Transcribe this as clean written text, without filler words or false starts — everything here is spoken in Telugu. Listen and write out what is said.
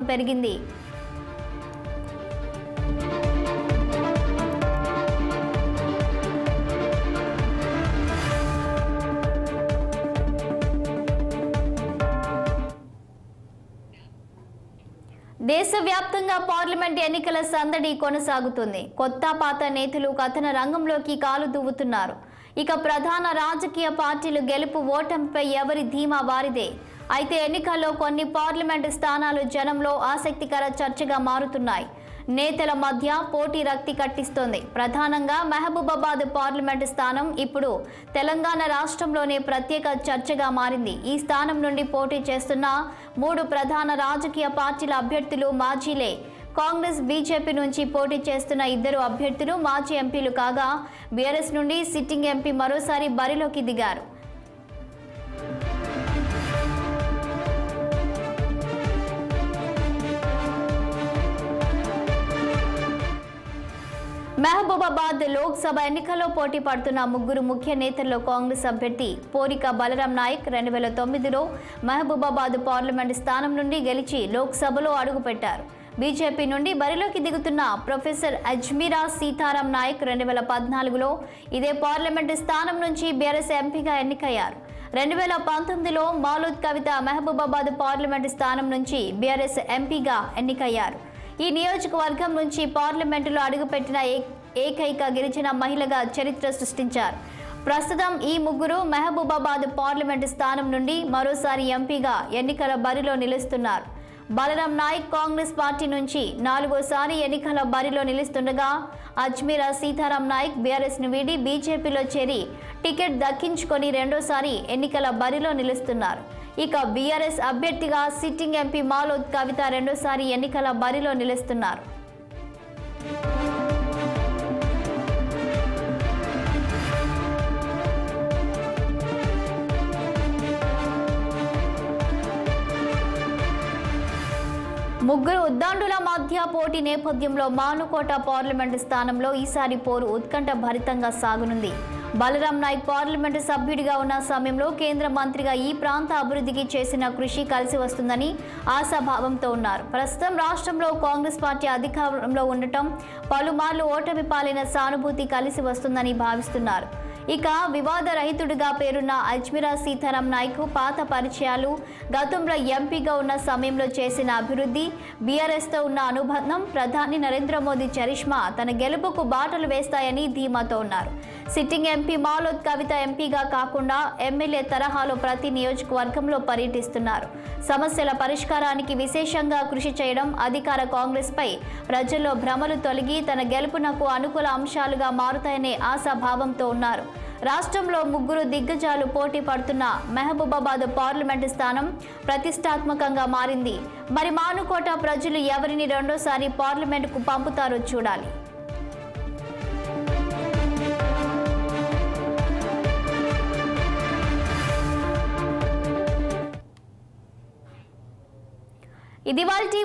పెరిగింది. దేశవ్యాప్తంగా పార్లమెంట్ ఎన్నికల సందడి కొనసాగుతుంది. కొత్త పాత నేతలు కథన రంగంలోకి కాలు దువ్వుతున్నారు. ఇక ప్రధాన రాజకీయ పార్టీలు గెలుపు ఓటమిపై ఎవరి ధీమా వారిదే. అయితే ఎన్నికల్లో కొన్ని పార్లమెంటు స్థానాలు జనంలో ఆసక్తికర చర్చగా మారుతున్నాయి. నేతల మధ్య పోటీ రక్తి కట్టిస్తోంది. ప్రధానంగా మహబూబాబాద్ పార్లమెంటు స్థానం ఇప్పుడు తెలంగాణ రాష్ట్రంలోనే ప్రత్యేక చర్చగా మారింది. ఈ స్థానం నుండి పోటీ చేస్తున్న 3 ప్రధాన రాజకీయ పార్టీల అభ్యర్థులు మాజీలే. కాంగ్రెస్, బీజేపీ నుంచి పోటీ చేస్తున్న 2 అభ్యర్థులు మాజీ ఎంపీలు కాగా, బీఆర్ఎస్ నుండి సిట్టింగ్ ఎంపీ మరోసారి బరిలోకి దిగారు. మహబూబాబాద్ లోక్సభ ఎన్నికల్లో పోటీ పడుతున్న 3 ముఖ్య నేతల్లో కాంగ్రెస్ అభ్యర్థి పోరిక బలరాం నాయక్ 2009లో మహబూబాబాద్ పార్లమెంటు స్థానం నుండి గెలిచి లోక్సభలో అడుగుపెట్టారు. బీజేపీ నుండి బరిలోకి దిగుతున్న ప్రొఫెసర్ అజ్మీరా సీతారాం నాయక్ 2014లో ఇదే పార్లమెంటు స్థానం నుంచి బీఆర్ఎస్ ఎంపీగా ఎన్నికయ్యారు. 2019లో మౌలూద్ కవిత మహబూబాబాద్ పార్లమెంటు స్థానం నుంచి బీఆర్ఎస్ ఎంపీగా ఎన్నికయ్యారు. ఈ నియోజకవర్గం నుంచి పార్లమెంటులో అడుగుపెట్టిన ఏకైక గిరిజన మహిళగా చరిత్ర సృష్టించారు. ప్రస్తుతం ఈ 3 మహబూబాబాద్ పార్లమెంటు స్థానం నుండి మరోసారి ఎంపీగా ఎన్నికల బరిలో నిలుస్తున్నారు. బలరాం నాయక్ కాంగ్రెస్ పార్టీ నుంచి 4వసారి ఎన్నికల బరిలో నిలుస్తుండగా, అజ్మీరా సీతారాం నాయక్ బీఆర్ఎస్ను వీడి బీజేపీలో చేరి టికెట్ దక్కించుకొని 2వసారి ఎన్నికల బరిలో నిలుస్తున్నారు. ఇక బీఆర్ఎస్ అభ్యర్థిగా సిట్టింగ్ ఎంపీ మౌలూద్ కవిత 2వసారి ఎన్నికల బరిలో నిలుస్తున్నారు. ముగ్గురు ఉద్దండుల మధ్య పోటీ నేపథ్యంలో మానుకోట పార్లమెంటు స్థానంలో ఈసారి పోరు ఉత్కంఠ భరితంగా సాగనుంది. బలరాం నాయక్ పార్లమెంటు సభ్యుడిగా ఉన్న సమయంలో కేంద్ర మంత్రిగా ఈ ప్రాంత అభివృద్ధికి చేసిన కృషి కలిసి వస్తుందని ఆశాభావంతో ఉన్నారు. ప్రస్తుతం రాష్ట్రంలో కాంగ్రెస్ పార్టీ అధికారంలో ఉండటం, పలుమార్లు ఓటమి పాలైన సానుభూతి కలిసి వస్తుందని భావిస్తున్నారు. ఇక వివాదరహితుడిగా పేరున్న అజ్మీరా సీతారాం నాయక్ పాత పరిచయాలు, గతంలో ఎంపీగా ఉన్న సమయంలో చేసిన అభివృద్ధి, బీఆర్ఎస్తో ఉన్న అనుబంధం, ప్రధాని నరేంద్ర మోదీ చరిష్మా తన గెలుపుకు బాటలు వేస్తాయని ధీమాతో ఉన్నారు. సిట్టింగ్ ఎంపీ మౌలూద్ కవిత ఎంపీగా కాకుండా ఎమ్మెల్యే తరహాలో ప్రతి నియోజకవర్గంలో పర్యటిస్తున్నారు. సమస్యల పరిష్కారానికి విశేషంగా కృషి చేయడం, అధికార కాంగ్రెస్పై ప్రజల్లో భ్రమలు తొలగి తన గెలుపునకు అనుకూల అంశాలుగా మారుతాయనే ఆశాభావంతో ఉన్నారు. రాష్ట్రంలో 3 దిగ్గజాలు పోటీ పడుతున్న మహబూబాబాద్ పార్లమెంటు స్థానం ప్రతిష్టాత్మకంగా మారింది. మరి మానుకోట ప్రజలు ఎవరిని 2వసారి పార్లమెంటుకు పంపుతారో చూడాలి. ఇది వాల్టి